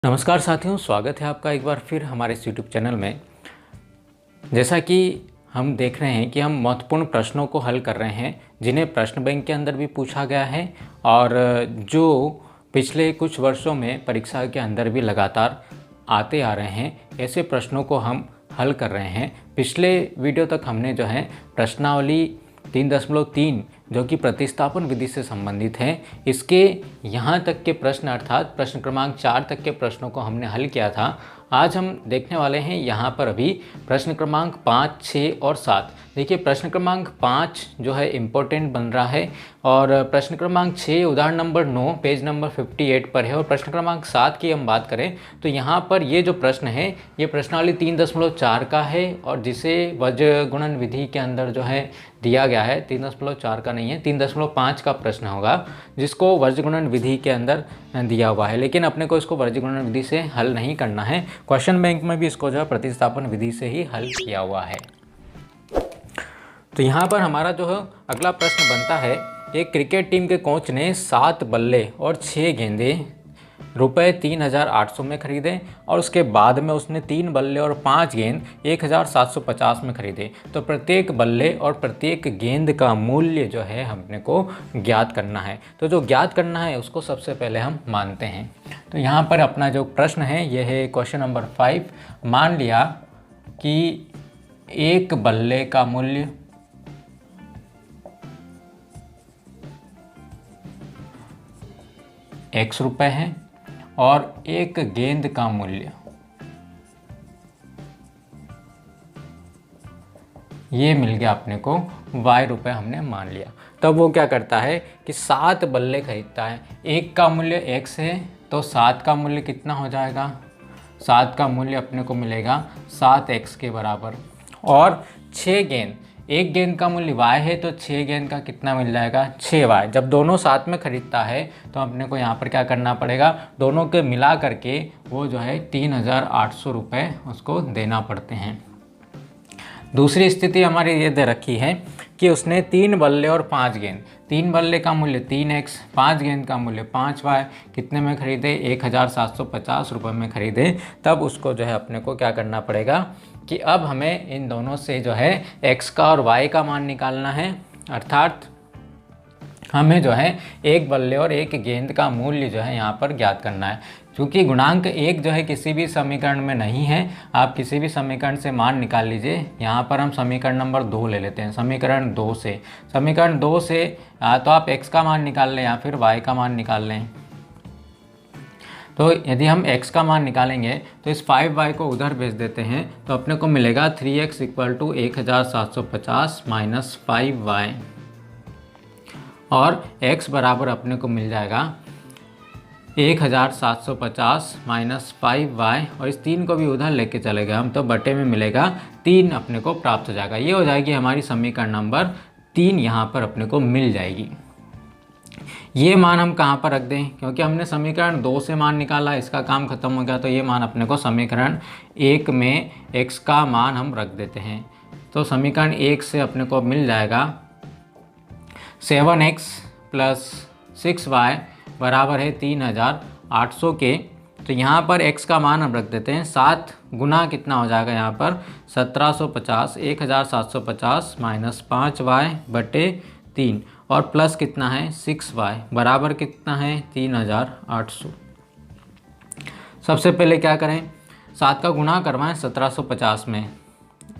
नमस्कार साथियों, स्वागत है आपका एक बार फिर हमारे इस यूट्यूब चैनल में। जैसा कि हम देख रहे हैं कि हम महत्वपूर्ण प्रश्नों को हल कर रहे हैं जिन्हें प्रश्न बैंक के अंदर भी पूछा गया है और जो पिछले कुछ वर्षों में परीक्षा के अंदर भी लगातार आते आ रहे हैं, ऐसे प्रश्नों को हम हल कर रहे हैं। पिछले वीडियो तक हमने जो है प्रश्नावली 3.3 जो कि प्रतिस्थापन विधि से संबंधित है, इसके यहाँ तक के प्रश्न अर्थात प्रश्न क्रमांक 4 तक के प्रश्नों को हमने हल किया था। आज हम देखने वाले हैं यहाँ पर अभी प्रश्न क्रमांक 5, 6 और 7। देखिए, प्रश्न क्रमांक 5 जो है इम्पोर्टेंट बन रहा है और प्रश्न क्रमांक 6 उदाहरण नंबर 9 पेज नंबर 58 पर है। और प्रश्न क्रमांक 7 की हम बात करें तो यहाँ पर ये जो प्रश्न है ये प्रश्नावली 3.4 का है और जिसे वज्र गुणन विधि के अंदर जो है दिया गया है। 3.4 का नहीं है, 3.5 का प्रश्न होगा जिसको वज्र गुणन विधि के अंदर दिया हुआ है, लेकिन अपने को इसको वज्र गुणन विधि से हल नहीं करना है। क्वेश्चन बैंक में भी इसको जो है प्रतिस्थापन विधि से ही हल किया हुआ है। तो यहाँ पर हमारा जो है अगला प्रश्न बनता है, एक क्रिकेट टीम के कोच ने 7 बल्ले और 6 गेंदे रुपए 3,800 में खरीदे और उसके बाद में उसने 3 बल्ले और 5 गेंद 1,750 में खरीदे। तो प्रत्येक बल्ले और प्रत्येक गेंद का मूल्य जो है हमने को ज्ञात करना है। तो जो ज्ञात करना है उसको सबसे पहले हम मानते हैं। तो यहाँ पर अपना जो प्रश्न है यह है क्वेश्चन नंबर 5। मान लिया कि एक बल्ले का मूल्य x रुपए है और एक गेंद का मूल्य ये मिल गया अपने को y रुपए हमने मान लिया। तब वो क्या करता है कि 7 बल्ले खरीदता है। एक का मूल्य x है तो 7 का मूल्य कितना हो जाएगा? 7 का मूल्य अपने को मिलेगा 7x के बराबर। और 6 गेंद, एक गेंद का मूल्य y है तो 6 गेंद का कितना मिल जाएगा? 6y। जब दोनों साथ में खरीदता है तो अपने को यहाँ पर क्या करना पड़ेगा? दोनों के मिला करके वो जो है 3,800 रुपये उसको देना पड़ते हैं। दूसरी स्थिति हमारी ये दे रखी है कि उसने 3 बल्ले और 5 गेंद, 3 बल्ले का मूल्य 3x, 5 गेंद का मूल्य 5y कितने में खरीदे? 1,750 रुपये में खरीदे। तब उसको जो है अपने को क्या करना पड़ेगा कि अब हमें इन दोनों से जो है x का और y का मान निकालना है। अर्थात हमें जो है एक बल्ले और एक गेंद का मूल्य जो है यहाँ पर ज्ञात करना है। क्योंकि गुणांक 1 जो है किसी भी समीकरण में नहीं है, आप किसी भी समीकरण से मान निकाल लीजिए। यहाँ पर हम समीकरण नंबर 2 ले लेते हैं। समीकरण 2 से तो आप x का मान निकाल लें या फिर y का मान निकाल लें। तो यदि हम x का मान निकालेंगे तो इस 5y को उधर भेज देते हैं तो अपने को मिलेगा 3x = 1,750 माइनस 5y और x बराबर अपने को मिल जाएगा 1,750 माइनस 5y और इस 3 को भी उधर लेके चले गए हम तो बटे में मिलेगा 3 अपने को प्राप्त हो जाएगा। ये हो जाएगी हमारी समीकरण नंबर 3, यहाँ पर अपने को मिल जाएगी। ये मान हम कहाँ पर रख दें? क्योंकि हमने समीकरण 2 से मान निकाला, इसका काम खत्म हो गया, तो ये मान अपने को समीकरण 1 में x का मान हम रख देते हैं। तो समीकरण 1 से अपने को मिल जाएगा 7x + 6y बराबर है 3,800 के। तो यहाँ पर x का मान हम रख देते हैं 7 गुना कितना हो जाएगा यहाँ पर 1750, 1,750 माइनस 5y बटे 3 और प्लस कितना है 6y बराबर कितना है 3,800। सबसे पहले क्या करें? 7 का गुणा करवाएं 1750 में,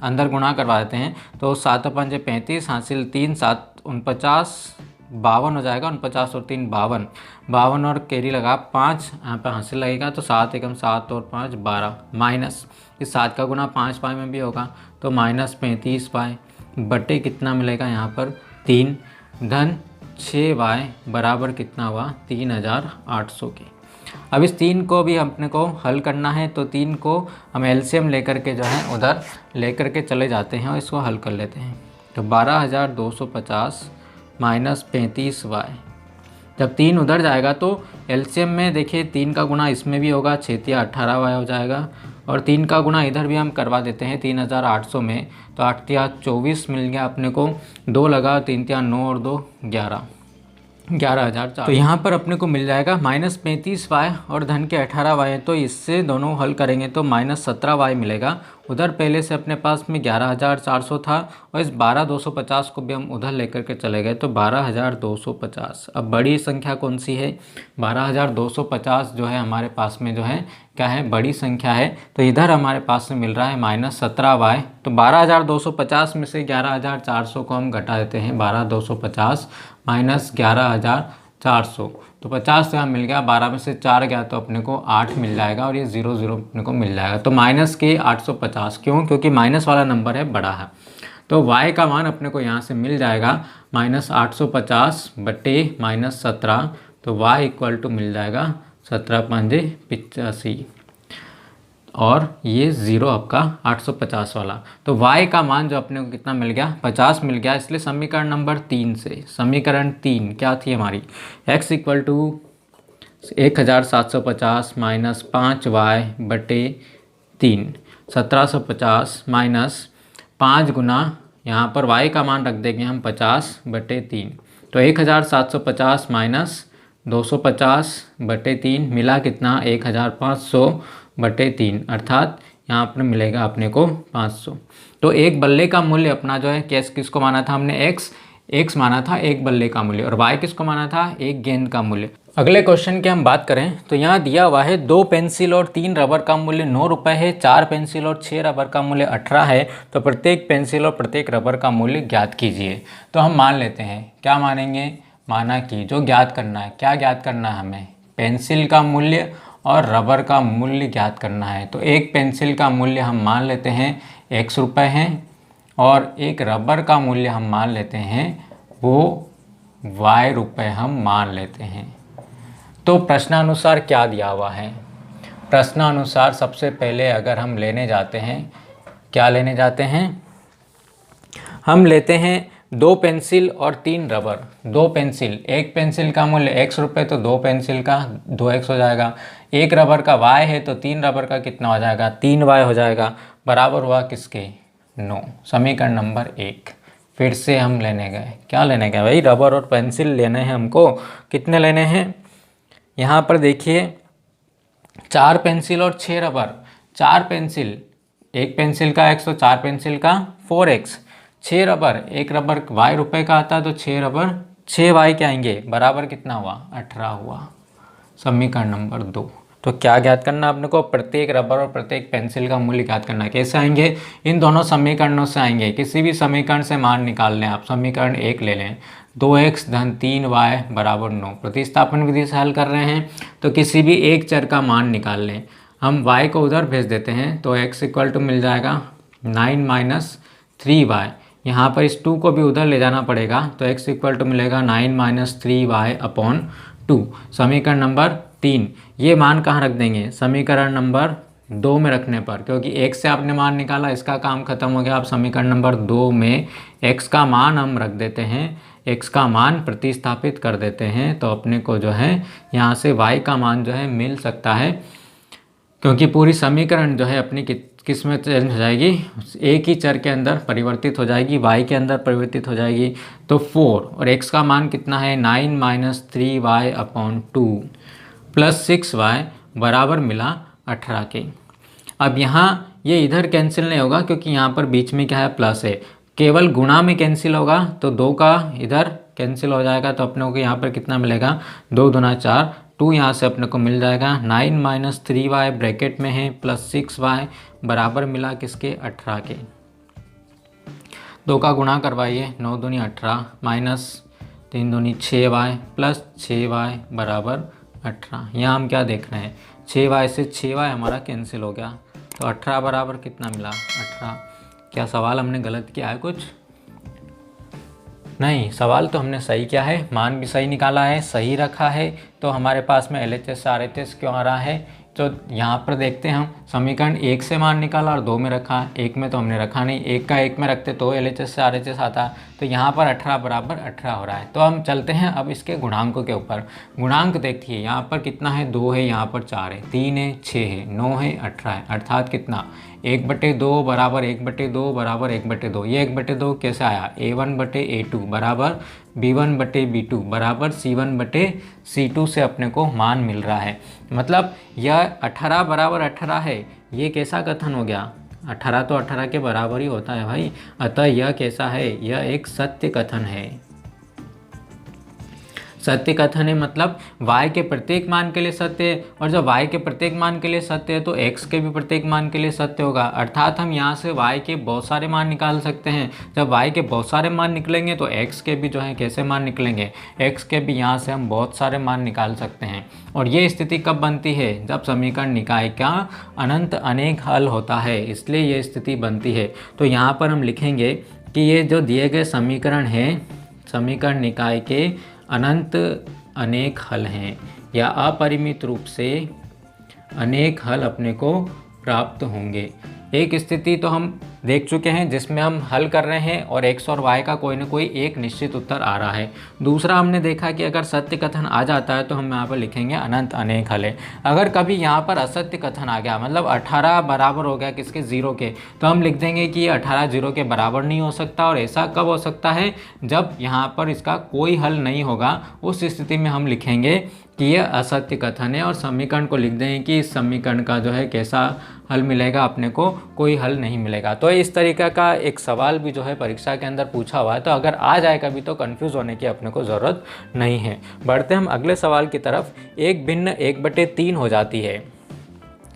अंदर गुणा करवा देते हैं। तो 7 × 5 = 35, हासिल 3, 7 49, 52 हो जाएगा। 49 और 3 52, 52 और कैरी लगा 5, यहाँ पर हासिल लगेगा तो 7 × 7 और 5 12 माइनस इस 7 का गुणा 5y में भी होगा तो माइनस 35y बटे कितना मिलेगा यहाँ पर 3 धन 6y बराबर कितना हुआ 3,800 के। अब इस 3 को भी अपने को हल करना है तो 3 को हम एलसीएम लेकर के जो है उधर लेकर के चले जाते हैं और इसको हल कर लेते हैं। तो 12,250 माइनस 35y, जब 3 उधर जाएगा तो एलसीएम में देखिए 3 का गुणा इसमें भी होगा, 6 × 18y हो जाएगा और 3 का गुणा इधर भी हम करवा देते हैं 3,800 में, तो 8 × 24 मिल गया अपने को, 2 लगा, 3 × 9 और 2 11। 11,400। तो यहाँ पर अपने को मिल जाएगा -35y और धन के 18y, तो इससे दोनों हल करेंगे तो -17y मिलेगा। उधर पहले से अपने पास में 11,400 था और इस 12,250 को भी हम उधर लेकर के चले गए तो 12,250। अब बड़ी संख्या कौन सी है? 12,250 जो है हमारे पास में जो है क्या है, बड़ी संख्या है। तो इधर हमारे पास में मिल रहा है -17y। तो 12,250 में से 11,400 को हम घटा देते हैं। 12,250 माइनस 11,400, तो 50 यहाँ मिल गया। 12 में से 4 गया तो अपने को 8 मिल जाएगा और ये 0 0 अपने को मिल जाएगा। तो माइनस के 850, क्यों? क्योंकि माइनस वाला नंबर है, बड़ा है। तो y का मान अपने को यहाँ से मिल जाएगा -850 बटे -17। तो y इक्वल टू मिल जाएगा 17×5 = 85 और ये 0 आपका 850 वाला। तो y का मान जो अपने को कितना मिल गया? 50 मिल गया। इसलिए समीकरण नंबर 3 से, समीकरण 3 क्या थी हमारी? x equal to 1750 minus 5y बटे 3, 1750 माइनस 5 गुना, यहाँ पर y का मान रख देंगे हम 50 बटे 3। तो 1750 माइनस 250 बटे 3 मिला कितना? 1500 बटे 3, अर्थात यहाँ पर मिलेगा अपने को 500। तो एक बल्ले का मूल्य अपना जो है, कैस किसको माना था हमने? x माना था एक बल्ले का मूल्य, और y किसको माना था? एक गेंद का मूल्य। अगले क्वेश्चन की हम बात करें तो यहाँ दिया हुआ है 2 पेंसिल और 3 रबर का मूल्य 9 रुपये है, 4 पेंसिल और 6 रबर का मूल्य 18 है। तो प्रत्येक पेंसिल और प्रत्येक रबर का मूल्य ज्ञात कीजिए। तो हम मान लेते हैं, क्या मानेंगे? माना कि जो ज्ञात करना है, क्या ज्ञात करना है हमें? पेंसिल का मूल्य और रबर का मूल्य ज्ञात करना है। तो एक पेंसिल का मूल्य हम मान लेते हैं x रुपये हैं और एक रबर का मूल्य हम मान लेते हैं वो y रुपये हम मान लेते हैं। तो प्रश्नानुसार क्या दिया हुआ है? प्रश्नानुसार सबसे पहले अगर हम लेने जाते हैं, क्या लेने जाते हैं? हम लेते हैं 2 पेंसिल और 3 रबर। 2 पेंसिल, एक पेंसिल का मूल्य x रुपये, तो 2 पेंसिल का 2x हो जाएगा। एक रबर का y है तो 3 रबर का कितना हो जाएगा? 3y हो जाएगा। बराबर हुआ किसके? 9। समीकरण नंबर 1 फिर से हम लेने गए, क्या लेने गए भाई? रबर और पेंसिल लेने हैं हमको। कितने लेने हैं? यहाँ पर देखिए 4 पेंसिल और 6 रबर। 4 पेंसिल, एक पेंसिल का x तो 4 पेंसिल का 4x। 6 रबर, एक रबर y रुपये का आता है तो 6 रबर 6y के आएंगे। बराबर कितना हुआ? 18 हुआ। समीकरण नंबर 2। तो क्या ज्ञात करना आपने को? प्रत्येक रबर और प्रत्येक पेंसिल का मूल्य ज्ञात करना है। कैसे आएंगे? इन दोनों समीकरणों से आएंगे। किसी भी समीकरण से मान निकाल लें आप। समीकरण 1 ले लें, 2x धन 3y बराबर 9। प्रतिस्थापन विधि से हल कर रहे हैं तो किसी भी एक चर का मान निकाल लें। हम y को उधर भेज देते हैं तो x इक्वल टू मिल जाएगा 9 माइनस 3y। यहाँ पर इस 2 को भी उधर ले जाना पड़ेगा तो x इक्वल टू मिलेगा 9 माइनस 3y अपॉन 2। समीकरण नंबर 3। ये मान कहाँ रख देंगे? समीकरण नंबर 2 में रखने पर, क्योंकि x से आपने मान निकाला, इसका काम खत्म हो गया। अब समीकरण नंबर 2 में x का मान हम रख देते हैं, x का मान प्रतिस्थापित कर देते हैं तो अपने को जो है यहाँ से y का मान जो है मिल सकता है, क्योंकि पूरी समीकरण जो है अपनी किस में चेंज हो जाएगी? एक ही चर के अंदर परिवर्तित हो जाएगी, y के अंदर परिवर्तित हो जाएगी। तो 4 और x का मान कितना है? 9 minus 3y upon 2 plus 6y बराबर मिला 18 के। अब यहाँ ये इधर कैंसिल नहीं होगा क्योंकि यहाँ पर बीच में क्या है? प्लस है। केवल गुणा में कैंसिल होगा तो 2 का इधर कैंसिल हो जाएगा तो अपने को यहाँ पर कितना मिलेगा? 2 दूना 4, 2 यहाँ से अपने को मिल जाएगा। 9 माइनस 3y ब्रैकेट में है प्लस 6y बराबर मिला किसके? 18 के। 2 का गुणा करवाइए, 9 दूनी 18 माइनस 3 दूनी 6y प्लस 6y बराबर 18। यहाँ हम क्या देख रहे हैं? 6y से 6y हमारा कैंसिल हो गया तो 18 बराबर कितना मिला? 18। क्या सवाल हमने गलत किया है कुछ? नहीं, सवाल तो हमने सही किया है, मान भी सही निकाला है, सही रखा है। तो हमारे पास में LHS RHS क्यों आ रहा है? तो यहाँ पर देखते हैं हम, समीकरण 1 से मान निकाला और 2 में रखा। 1 में तो हमने रखा नहीं, 1 का 1 में रखते तो LHS से RHS आता। तो यहाँ पर 18 बराबर 18 हो रहा है। तो हम चलते हैं अब इसके गुणांकों के ऊपर। गुणांक देखिए, यहाँ पर कितना है? 2 है, यहाँ पर 4 है, 3 है, 6 है, 9 है, 18 है, अर्थात कितना? 1/2 बराबर 1/2 बराबर 1/2। ये 1/2 कैसे आया? A1/A2 बराबर B1/B2 बराबर C1/C2 से अपने को मान मिल रहा है। मतलब यह 18 बराबर 18 है, ये कैसा कथन हो गया? 18 तो 18 के बराबर ही होता है भाई। अतः यह कैसा है? यह एक सत्य कथन है। सत्य कथन है मतलब y के प्रत्येक मान के लिए सत्य है, और जब y के प्रत्येक मान के लिए सत्य है तो x के भी प्रत्येक मान के लिए सत्य होगा। अर्थात हम यहाँ से y के बहुत सारे मान निकाल सकते हैं। जब y के बहुत सारे मान निकलेंगे तो x के भी जो है कैसे मान निकलेंगे? x के भी यहाँ से हम बहुत सारे मान निकाल सकते हैं। और ये स्थिति कब बनती है? जब समीकरण निकाय का अनंत अनेक हल होता है, इसलिए ये स्थिति बनती है। तो यहाँ पर हम लिखेंगे कि ये जो दिए गए समीकरण है, समीकरण निकाय के अनंत अनेक हल हैं, या अपरिमित रूप से अनेक हल अपने को प्राप्त होंगे। एक स्थिति तो हम देख चुके हैं जिसमें हम हल कर रहे हैं और x और y का कोई ना कोई एक निश्चित उत्तर आ रहा है। दूसरा हमने देखा कि अगर सत्य कथन आ जाता है तो हम यहाँ पर लिखेंगे अनंत अनेक हल है। अगर कभी यहाँ पर असत्य कथन आ गया, मतलब 18 बराबर हो गया किसके? 0 के, तो हम लिख देंगे कि ये 18 0 के बराबर नहीं हो सकता। और ऐसा कब हो सकता है? जब यहाँ पर इसका कोई हल नहीं होगा, उस स्थिति में हम लिखेंगे कि यह असत्य कथन है और समीकरण को लिख देंगे कि इस समीकरण का जो है कैसा हल मिलेगा? अपने को कोई हल नहीं मिलेगा। तो इस तरीके का एक सवाल भी जो है परीक्षा के अंदर पूछा हुआ है, तो अगर आ जाए कभी तो कंफ्यूज होने की अपने को ज़रूरत नहीं है। बढ़ते हम अगले सवाल की तरफ। एक भिन्न 1/3 हो जाती है।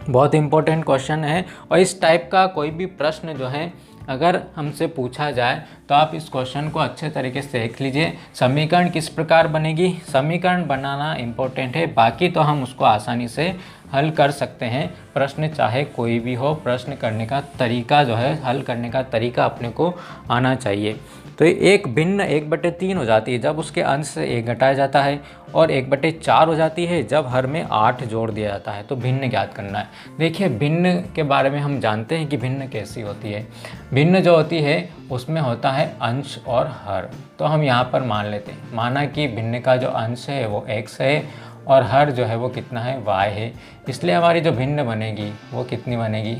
बहुत इंपॉर्टेंट क्वेश्चन है, और इस टाइप का कोई भी प्रश्न जो है अगर हमसे पूछा जाए तो आप इस क्वेश्चन को अच्छे तरीके से देख लीजिए। समीकरण किस प्रकार बनेगी? समीकरण बनाना इम्पोर्टेंट है, बाकी तो हम उसको आसानी से हल कर सकते हैं। प्रश्न चाहे कोई भी हो, प्रश्न करने का तरीका जो है, हल करने का तरीका अपने को आना चाहिए। तो एक भिन्न 1/3 हो जाती है जब उसके अंश से 1 घटाया जाता है, और 1/4 हो जाती है जब हर में 8 जोड़ दिया जाता है। तो भिन्न ज्ञात करना है। देखिए, भिन्न के बारे में हम जानते हैं कि भिन्न कैसी होती है। भिन्न जो होती है उसमें होता है अंश और हर। तो हम यहाँ पर मान लेते हैं, माना कि भिन्न का जो अंश है वो x है और हर जो है वो कितना है? y है। इसलिए हमारी जो भिन्न बनेगी वो कितनी बनेगी?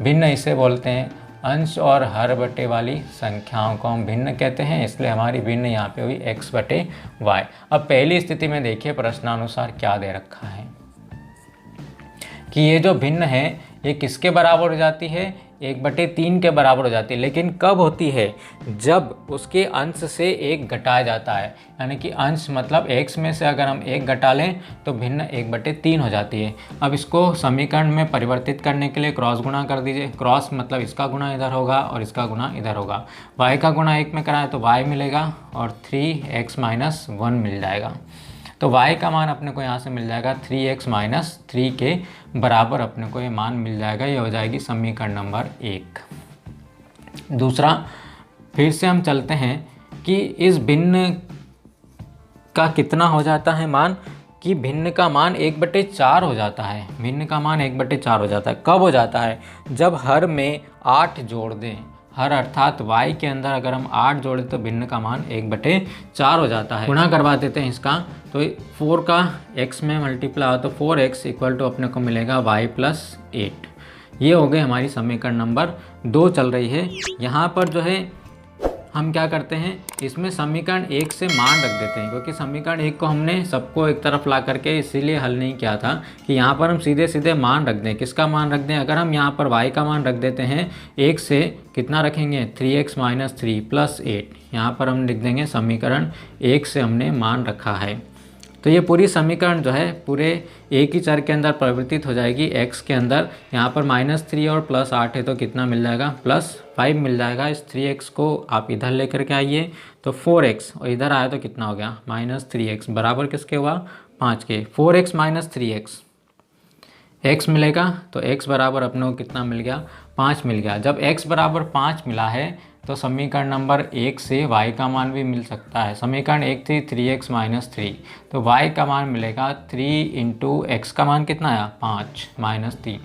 भिन्न इसे बोलते हैं अंश और हर बटे वाली संख्याओं को हम भिन्न कहते हैं, इसलिए हमारी भिन्न यहाँ पे हुई x/y। अब पहली स्थिति में देखिए प्रश्नानुसार क्या दे रखा है कि ये जो भिन्न है ये किसके बराबर हो जाती है? 1/3 के बराबर हो जाती है। लेकिन कब होती है? जब उसके अंश से 1 घटाया जाता है। यानी कि अंश मतलब x में से अगर हम 1 घटा लें तो भिन्न 1/3 हो जाती है। अब इसको समीकरण में परिवर्तित करने के लिए क्रॉस गुणा कर दीजिए। क्रॉस मतलब इसका गुणा इधर होगा और इसका गुणा इधर होगा। y का गुणा 1 में कराए तो y मिलेगा और 3x - 1 मिल जाएगा। तो y का मान अपने को यहाँ से मिल जाएगा 3x - 3 के बराबर अपने को ये मान मिल जाएगा। ये हो जाएगी समीकरण नंबर 1। दूसरा, फिर से हम चलते हैं कि इस भिन्न का कितना हो जाता है मान, कि भिन्न का मान 1/4 हो जाता है। भिन्न का मान 1/4 हो जाता है। कब हो जाता है? जब हर में 8 जोड़ दें। हर अर्थात y के अंदर अगर हम 8 जोड़े तो भिन्न का मान 1/4 हो जाता है। गुणा करवा देते हैं इसका, तो 4 का x में मल्टीप्लाई हो तो 4x = अपने को मिलेगा y + 8। ये हो गई हमारी समीकरण नंबर 2 चल रही है। यहाँ पर जो है हम क्या करते हैं, इसमें समीकरण 1 से मान रख देते हैं, क्योंकि समीकरण 1 को हमने सबको एक तरफ ला करके इसीलिए हल नहीं किया था कि यहाँ पर हम सीधे सीधे मान रख दें। किसका मान रख दें? अगर हम यहाँ पर y का मान रख देते हैं 1 से, कितना रखेंगे? 3x - 3 + 8। यहाँ पर हम लिख देंगे समीकरण 1 से हमने मान रखा है। तो ये पूरी समीकरण जो है पूरे एक ही चर के अंदर परिवर्तित हो जाएगी x के अंदर। यहाँ पर -3 और +8 है तो कितना मिल जाएगा? +5 मिल जाएगा। इस 3x को आप इधर लेकर के आइए तो 4x, और इधर आया तो कितना हो गया? -3x बराबर किसके हुआ? 5 के। 4x - 3x, x मिलेगा तो x बराबर अपने को कितना मिल गया? 5 मिल गया। जब x बराबर 5 मिला है तो समीकरण नंबर 1 से y का मान भी मिल सकता है। समीकरण 1 थी 3x - 3, तो y का मान मिलेगा 3 × x का मान कितना आया? 5 - 3।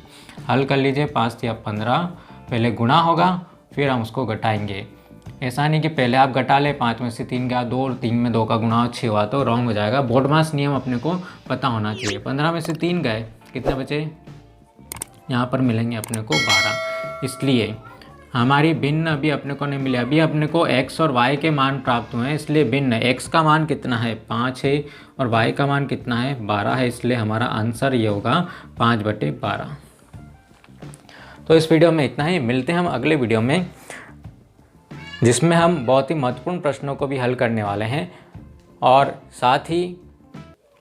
हल कर लीजिए, 5 × 15, पहले गुणा होगा फिर हम उसको घटाएंगे। ऐसा नहीं कि पहले आप घटा ले, 5 में से 3 गया 2 और 3 में 2 का गुणा 6 हुआ तो रॉन्ग हो जाएगा। बोर्डमास नियम अपने को पता होना चाहिए। 15 में से 3 गए, कितने बचे? यहाँ पर मिलेंगे अपने को 12। इसलिए हमारी भिन्न अभी अपने को नहीं मिले। अभी अपने को x और y के मान प्राप्त हुए हैं, इसलिए भिन्न x का मान कितना है 5 है और y का मान कितना है 12 है, इसलिए हमारा आंसर ये होगा 5/12। तो इस वीडियो में इतना ही, मिलते हैं हम अगले वीडियो में जिसमें हम बहुत ही महत्वपूर्ण प्रश्नों को भी हल करने वाले हैं और साथ ही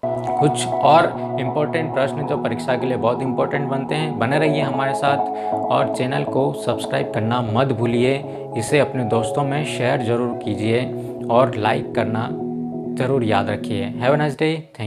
कुछ और इम्पोर्टेंट प्रश्न जो परीक्षा के लिए बहुत इम्पोर्टेंट बनते हैं। बने रहिए हमारे साथ और चैनल को सब्सक्राइब करना मत भूलिए। इसे अपने दोस्तों में शेयर ज़रूर कीजिए और लाइक करना ज़रूर याद रखिए। Have a nice day. Thank you.